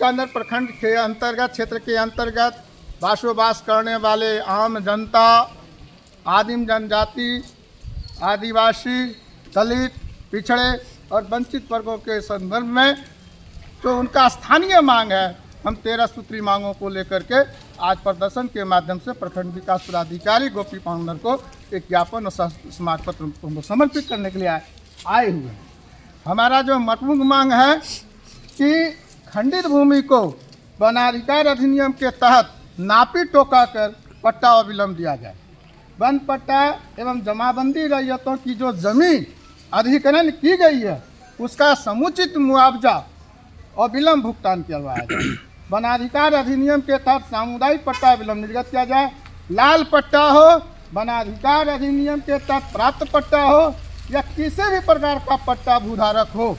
कांदर प्रखंड के अंतर्गत क्षेत्र के अंतर्गत बसोबास करने वाले आम जनता, आदिम जनजाति, आदिवासी, दलित, पिछड़े और वंचित वर्गों के संदर्भ में जो उनका स्थानीय मांग है, हम 13 सूत्री मांगों को लेकर के आज प्रदर्शन के माध्यम से प्रखंड विकास पदाधिकारी गोपी पांगनर को एक ज्ञापन और स्मारक पत्र समर्पित करने के लिए आए हुए हैं। हमारा जो प्रमुख मांग है कि खंडित भूमि को वनाधिकार अधिनियम के तहत नापी टोका कर पट्टा अविलंब दिया जाए। वन पट्टा एवं जमाबंदी रैयतों की जो जमीन अधिग्रहण की गई है उसका समुचित मुआवजा अविलंब भुगतान करवाया जाए। वनाधिकार अधिनियम के तहत सामुदायिक पट्टा अविलंब निर्गत किया जाए। लाल पट्टा हो, वनाधिकार अधिनियम के तहत प्राप्त पट्टा हो या किसी भी प्रकार का पट्टा भूधारक हो,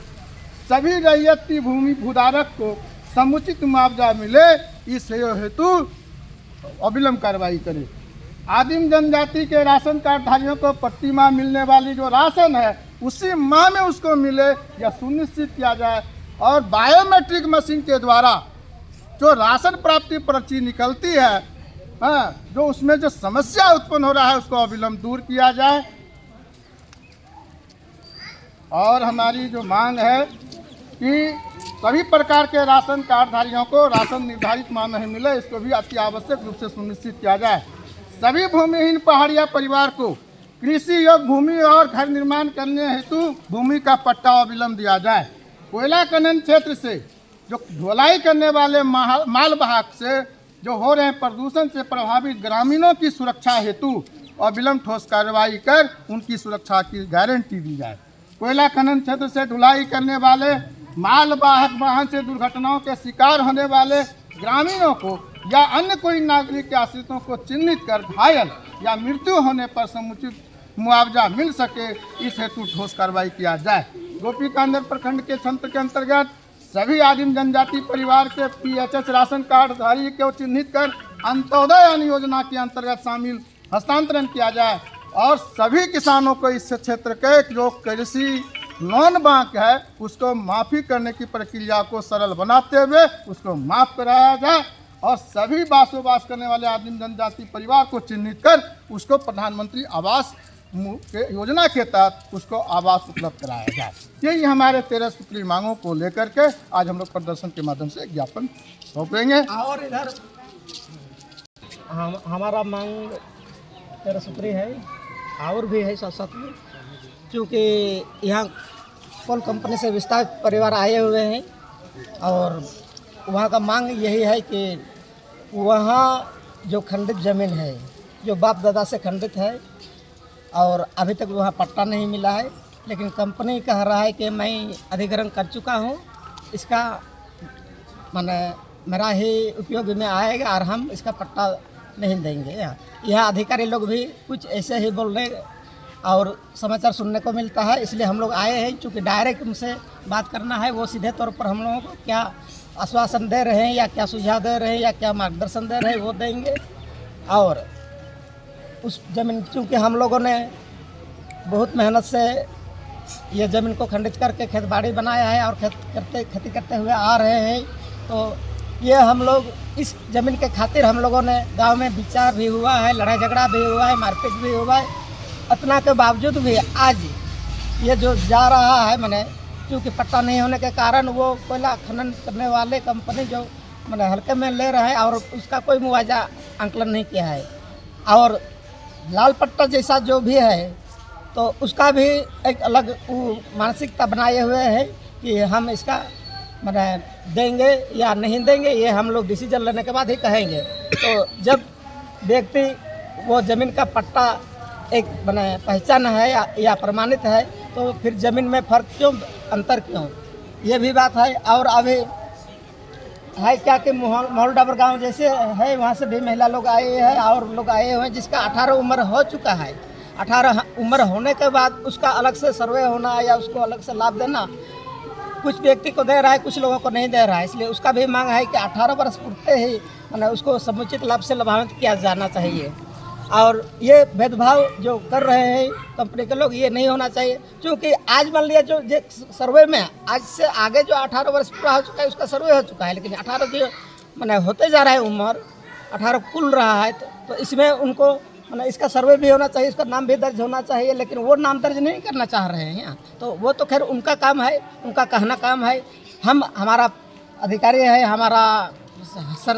सभी रैयती भूमि भूधारक को समुचित मुआवजा मिले, इस हेतु अविलंब कार्रवाई करे। आदिम जनजाति के राशन कार्डधारियों को प्रति माह मिलने वाली जो राशन है उसी माह में उसको मिले या सुनिश्चित किया जाए। और बायोमेट्रिक मशीन के द्वारा जो राशन प्राप्ति पर्ची निकलती है, जो उसमें जो समस्या उत्पन्न हो रहा है उसको अविलंब दूर किया जाए। और हमारी जो मांग है कि सभी प्रकार के राशन कार्डधारियों को राशन निर्धारित माह में मिले, इसको भी अति आवश्यक रूप से सुनिश्चित किया जाए। सभी भूमिहीन पहाड़िया परिवार को कृषि योग्य भूमि और घर निर्माण करने हेतु भूमि का पट्टा अविलंब दिया जाए। कोयला खनन क्षेत्र से जो ढुलाई करने वाले मालवाहक से जो हो रहे प्रदूषण से प्रभावित ग्रामीणों की सुरक्षा हेतु अविलंब ठोस कार्रवाई कर उनकी सुरक्षा की गारंटी दी जाए। कोयला खनन क्षेत्र से ढुलाई करने वाले मालवाहक वाहन से दुर्घटनाओं के शिकार होने वाले ग्रामीणों को या अन्य कोई नागरिक के आश्रितों को चिन्हित कर घायल या मृत्यु होने पर समुचित मुआवजा मिल सके, इस हेतु ठोस कार्रवाई किया जाए। गोपी कांदर प्रखंड के क्षेत्र के अंतर्गत सभी आदिम जनजाति परिवार के PHS राशन कार्डधारी को चिन्हित कर अंत्योदय अन्न योजना के अंतर्गत शामिल हस्तांतरण किया जाए। और सभी किसानों को इस क्षेत्र के जो कृषि लोन बैंक है उसको माफ़ी करने की प्रक्रिया को सरल बनाते हुए उसको माफ़ कराया जाए। और सभी बसोबास करने वाले आदिम जनजाति परिवार को चिन्हित कर उसको प्रधानमंत्री आवास योजना के तहत उसको आवास उपलब्ध कराया जाए। यही हमारे 13 सूत्री मांगों को लेकर के आज हम लोग प्रदर्शन के माध्यम से ज्ञापन सौंपेंगे। और इधर हमारा मांग 13 सूत्री है और भी है साथ साथ में, क्योंकि यहाँ कोल कंपनी से विस्तार परिवार आए हुए हैं और वहाँ का मांग यही है कि वहाँ जो खंडित ज़मीन है जो बाप दादा से खंडित है और अभी तक वहाँ पट्टा नहीं मिला है, लेकिन कंपनी कह रहा है कि मैं अधिग्रहण कर चुका हूँ, इसका माने मेरा ही उपयोग में आएगा और हम इसका पट्टा नहीं देंगे। यह अधिकारी लोग भी कुछ ऐसे ही बोल रहे और समाचार सुनने को मिलता है, इसलिए हम लोग आए हैं। चूँकि डायरेक्ट उनसे बात करना है, वो सीधे तौर पर हम लोगों को क्या आश्वासन दे रहे हैं या क्या सुझाव दे रहे हैं या क्या मार्गदर्शन दे रहे हैं वो देंगे। और उस ज़मीन चूँकि हम लोगों ने बहुत मेहनत से ये ज़मीन को खंडित करके खेत बाड़ी बनाया है और खेती करते हुए आ रहे हैं, तो ये हम लोग इस ज़मीन के खातिर हम लोगों ने गांव में विचार भी हुआ है, लड़ाई झगड़ा भी हुआ है, मारपीट भी हुआ है। इतना के बावजूद भी आज ये जो जा रहा है मैंने क्योंकि पट्टा नहीं होने के कारण वो कोयला खनन करने वाले कंपनी जो मैंने हल्के में ले रहे हैं और उसका कोई मुआवजा आंकलन नहीं किया है। और लाल पट्टा जैसा जो भी है तो उसका भी एक अलग मानसिकता बनाए हुए है कि हम इसका मैंने देंगे या नहीं देंगे, ये हम लोग डिसीजन लेने के बाद ही कहेंगे। तो जब व्यक्ति वो ज़मीन का पट्टा एक मैंने पहचान है या प्रमाणित है तो फिर ज़मीन में फ़र्क क्यों, अंतर क्यों, ये भी बात है। और अभी है क्या कि मोहल डाबर गाँव जैसे है वहाँ से भी महिला लोग आए हैं और लोग आए हुए हैं जिसका 18 उम्र हो चुका है। 18 उम्र होने के बाद उसका अलग से सर्वे होना या उसको अलग से लाभ देना कुछ व्यक्ति को दे रहा है, कुछ लोगों को नहीं दे रहा है। इसलिए उसका भी मांग है कि 18 वर्ष पूरते ही मैंने उसको समुचित लाभ से लाभान्वित किया जाना चाहिए। और ये भेदभाव जो कर रहे हैं कंपनी के लोग, ये नहीं होना चाहिए। क्योंकि आज मान लिया जो सर्वे में आज से आगे जो 18 वर्ष पूरा हो चुका है उसका सर्वे हो चुका है, लेकिन 18 जो मैंने होते जा रहा है उम्र 18 खुल रहा है, तो इसमें उनको मैंने इसका सर्वे भी होना चाहिए, इसका नाम भी दर्ज होना चाहिए, लेकिन वो नाम दर्ज नहीं करना चाह रहे हैं यहाँ। तो वो तो खैर उनका काम है, उनका कहना काम है। हमारा अधिकारी है, हमारा सर